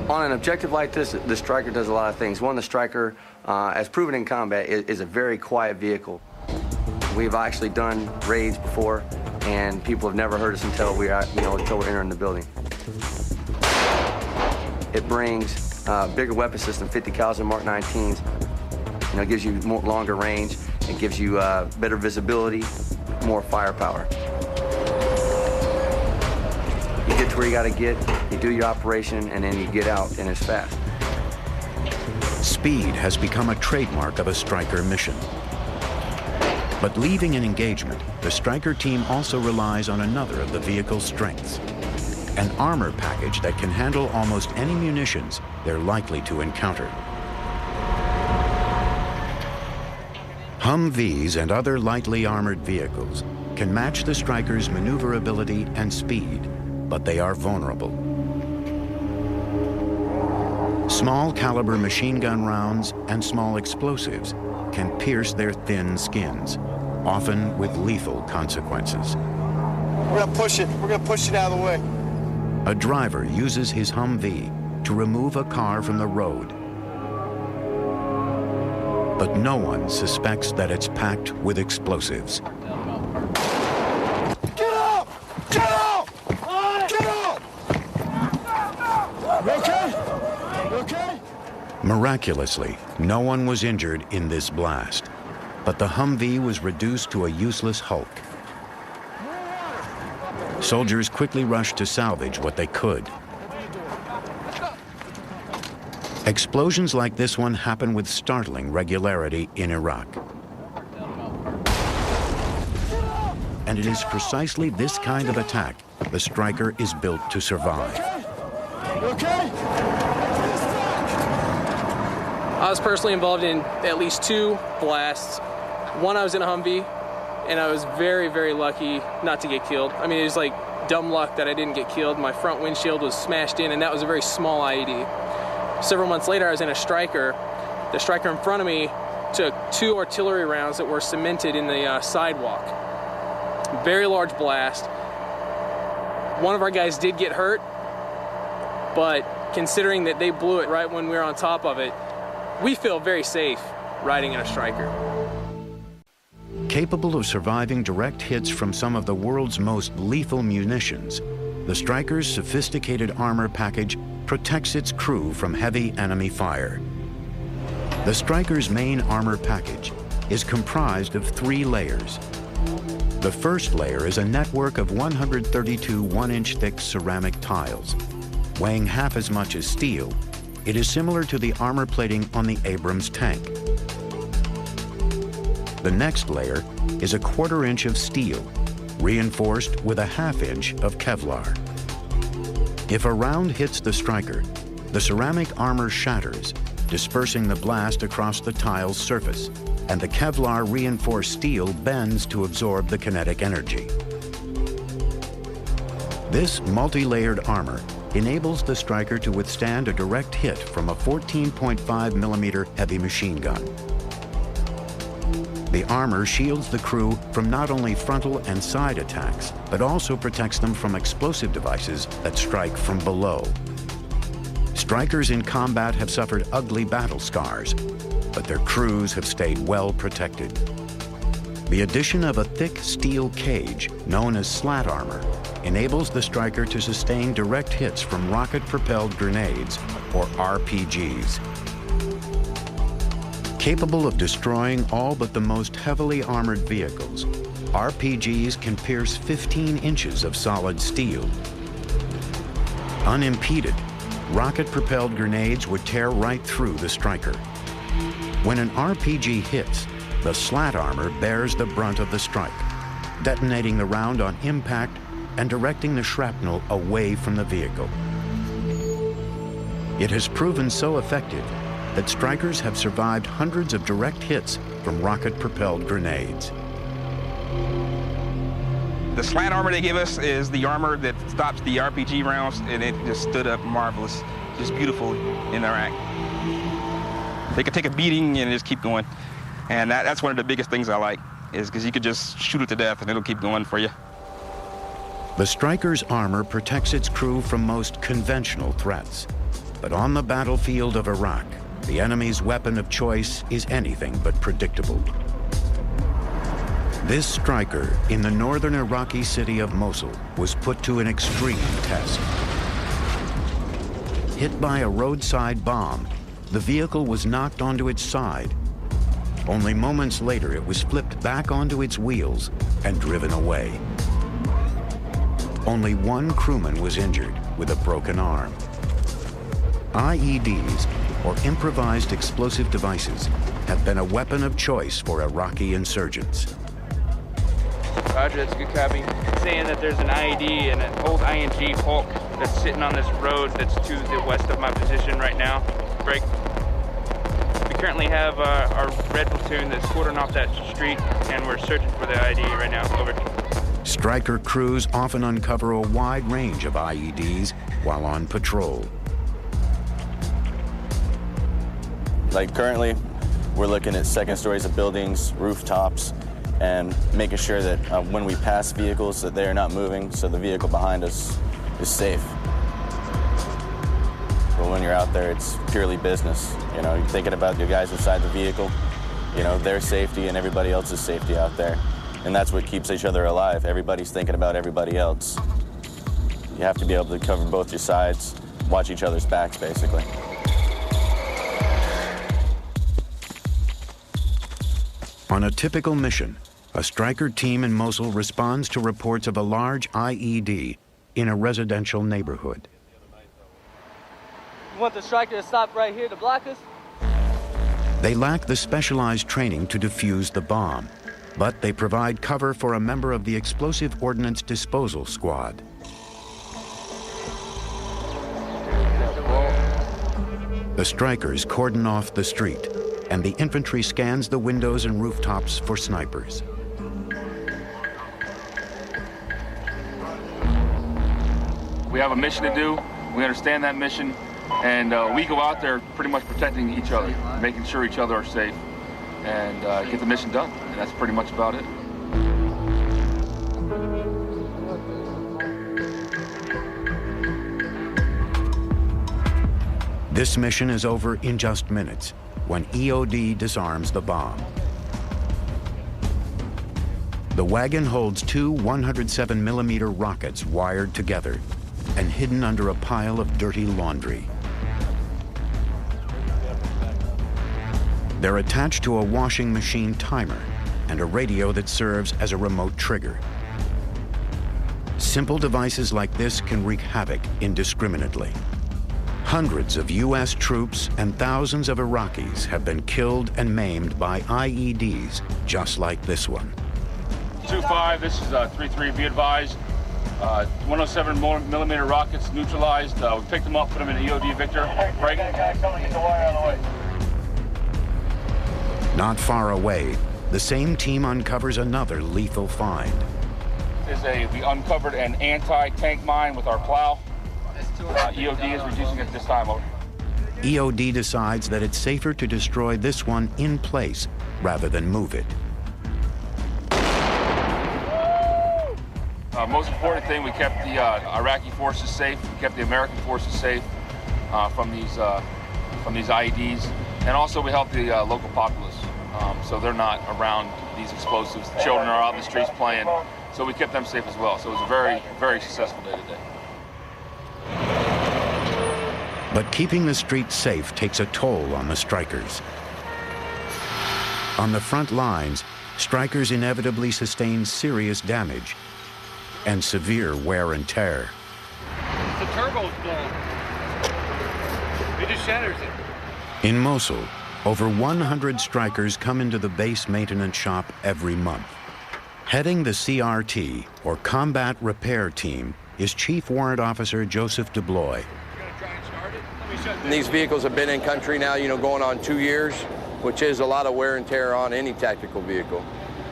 On an objective like this, the Stryker does a lot of things. One, the Stryker, as proven in combat, is a very quiet vehicle. We've actually done raids before, and people have never heard us until we're entering the building. It brings bigger weapon system, 50 caliber Mark 19s. It gives you longer range. It gives you better visibility, more firepower. You get to where you got to get, you do your operation, and then you get out, and it's fast. Speed has become a trademark of a Stryker mission. But leaving an engagement, the Stryker team also relies on another of the vehicle's strengths, an armor package that can handle almost any munitions they're likely to encounter. Humvees and other lightly armored vehicles can match the Stryker's maneuverability and speed, but they are vulnerable. Small caliber machine gun rounds and small explosives can pierce their thin skins, often with lethal consequences. We're gonna push it. We're gonna push it out of the way. A driver uses his Humvee to remove a car from the road. But no one suspects that it's packed with explosives. Get up! Get up! Get up! You okay? You okay? Miraculously, no one was injured in this blast, but the Humvee was reduced to a useless hulk. Soldiers quickly rushed to salvage what they could. Explosions like this one happen with startling regularity in Iraq. And it is precisely this kind of attack the Stryker is built to survive. You okay? I was personally involved in at least 2 blasts. One, I was in a Humvee, and I was very, very lucky not to get killed. I mean, it was like dumb luck that I didn't get killed. My front windshield was smashed in, and that was a very small IED. Several months later, I was in a Stryker. The Stryker in front of me took 2 artillery rounds that were cemented in the sidewalk. Very large blast. One of our guys did get hurt, but considering that they blew it right when we were on top of it, we feel very safe riding in a Stryker. Capable of surviving direct hits from some of the world's most lethal munitions, the Stryker's sophisticated armor package protects its crew from heavy enemy fire. The Stryker's main armor package is comprised of 3 layers. The first layer is a network of 132 1-inch thick ceramic tiles. Weighing half as much as steel, it is similar to the armor plating on the Abrams tank. The next layer is a 1/4 inch of steel, reinforced with a 1/2 inch of Kevlar. If a round hits the Stryker, the ceramic armor shatters, dispersing the blast across the tile's surface, and the Kevlar reinforced steel bends to absorb the kinetic energy. This multi-layered armor enables the Stryker to withstand a direct hit from a 14.5 millimeter heavy machine gun. The armor shields the crew from not only frontal and side attacks, but also protects them from explosive devices that strike from below. Strykers in combat have suffered ugly battle scars, but their crews have stayed well protected. The addition of a thick steel cage, known as slat armor, enables the Stryker to sustain direct hits from rocket-propelled grenades, or RPGs. Capable of destroying all but the most heavily armored vehicles, RPGs can pierce 15 inches of solid steel. Unimpeded, rocket-propelled grenades would tear right through the Stryker. When an RPG hits, the slat armor bears the brunt of the strike, detonating the round on impact and directing the shrapnel away from the vehicle. It has proven so effective that Strykers have survived hundreds of direct hits from rocket-propelled grenades. The slat armor they give us is the armor that stops the RPG rounds, and it just stood up marvelous, just beautiful in Iraq. They could take a beating and just keep going. And that's one of the biggest things I like, is because you could just shoot it to death and it'll keep going for you. The Stryker's armor protects its crew from most conventional threats. But on the battlefield of Iraq, the enemy's weapon of choice is anything but predictable. This Stryker in the northern Iraqi city of Mosul was put to an extreme test. Hit by a roadside bomb, the vehicle was knocked onto its side. Only moments later, it was flipped back onto its wheels and driven away. Only one crewman was injured with a broken arm. IEDs, or improvised explosive devices, have been a weapon of choice for Iraqi insurgents. Roger, that's good copy. Saying that there's an IED and an old ING Hulk that's sitting on this road that's to the west of my position right now. Break. We currently have our red platoon that's quartering off that street, and we're searching for the IED right now. Over. Stryker crews often uncover a wide range of IEDs while on patrol. Like currently, we're looking at second stories of buildings, rooftops, and making sure that when we pass vehicles that they are not moving, so the vehicle behind us is safe. But when you're out there, it's purely business. You know, you're thinking about the guys inside the vehicle, you know, their safety and everybody else's safety out there. And that's what keeps each other alive. Everybody's thinking about everybody else. You have to be able to cover both your sides, watch each other's backs, basically. On a typical mission, a Stryker team in Mosul responds to reports of a large IED in a residential neighborhood. You want the Stryker to stop right here to block us? They lack the specialized training to defuse the bomb, but they provide cover for a member of the Explosive Ordnance Disposal Squad. The Strykers cordon off the street, and the infantry scans the windows and rooftops for snipers. We have a mission to do, we understand that mission, and we go out there pretty much protecting each other, making sure each other are safe, and get the mission done. And that's pretty much about it. This mission is over in just minutes when EOD disarms the bomb. The wagon holds two 107mm rockets wired together and hidden under a pile of dirty laundry. They're attached to a washing machine timer and a radio that serves as a remote trigger. Simple devices like this can wreak havoc indiscriminately. Hundreds of U.S. troops and thousands of Iraqis have been killed and maimed by IEDs just like this one. 2-5, this is 3-3, be advised. 107mm rockets neutralized. We picked them up, put them in EOD Victor. Break. Not far away, the same team uncovers another lethal find. We uncovered an anti-tank mine with our plow. EOD is reducing it this time. Over. EOD decides that it's safer to destroy this one in place rather than move it. Most important thing, we kept the Iraqi forces safe. We kept the American forces safe from these IEDs, and also we helped the local populace, so they're not around these explosives. The children are out in the streets playing, so we kept them safe as well. So it was a very, very successful day today. But keeping the streets safe takes a toll on the Strykers. On the front lines, Strykers inevitably sustain serious damage and severe wear and tear. The turbo's blown. It just shatters it. In Mosul, over 100 Strykers come into the base maintenance shop every month. Heading the CRT, or Combat Repair Team, is Chief Warrant Officer Joseph DeBlois. These vehicles have been in country now, going on 2 years, which is a lot of wear and tear on any tactical vehicle.